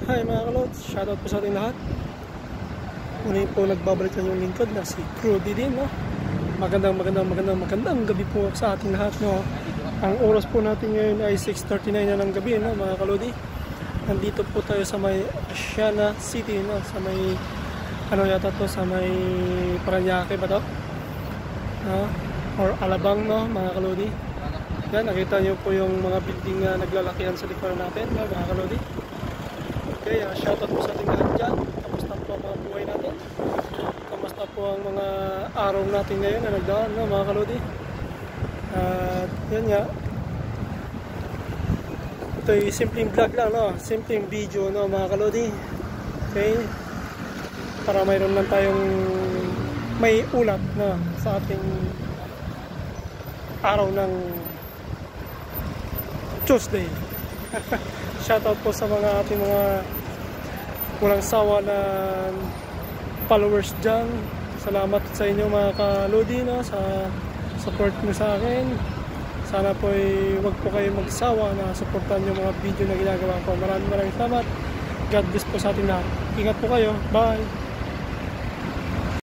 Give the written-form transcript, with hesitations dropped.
Hi mga kalods, shoutout po sa ating lahat. Muli po nagbabalik sa inyong lingkod na si Crudy din, no? Magandang gabi po sa ating lahat, no? Ang oras po natin ngayon ay 6:39 na ng gabi, no mga kalodi. Nandito po tayo sa may Asiana City, no? Sa may ano yata to, sa may Paranaque ba to? No? Or Alabang, no mga kalodi. Yan, nakita nyo po yung mga building na naglalakihan sa likuran natin, no mga kalodi. Okay, shoutout po sa ating lahat dyan. Kamusta po ang mga buhay natin? Kamusta po ang mga araw natin ngayon na nagdaan, no, mga kalodi? At yan nga. Ito ay simpleng vlog lang, no? Simpleng video, no, mga kalodi. Okay? Para mayroon lang tayong may ulat, no, sa ating araw ng Tuesday. Shoutout po sa mga ating mga walang sawa na followers dyan. Salamat sa inyo mga kalodi, no, sa support nyo sa akin. Sana po ay wag po kayo magsawa na supportan yung mga video na ginagawa ko. Maraming salamat. God bless po sa ating lahat. Ingat po kayo. Bye!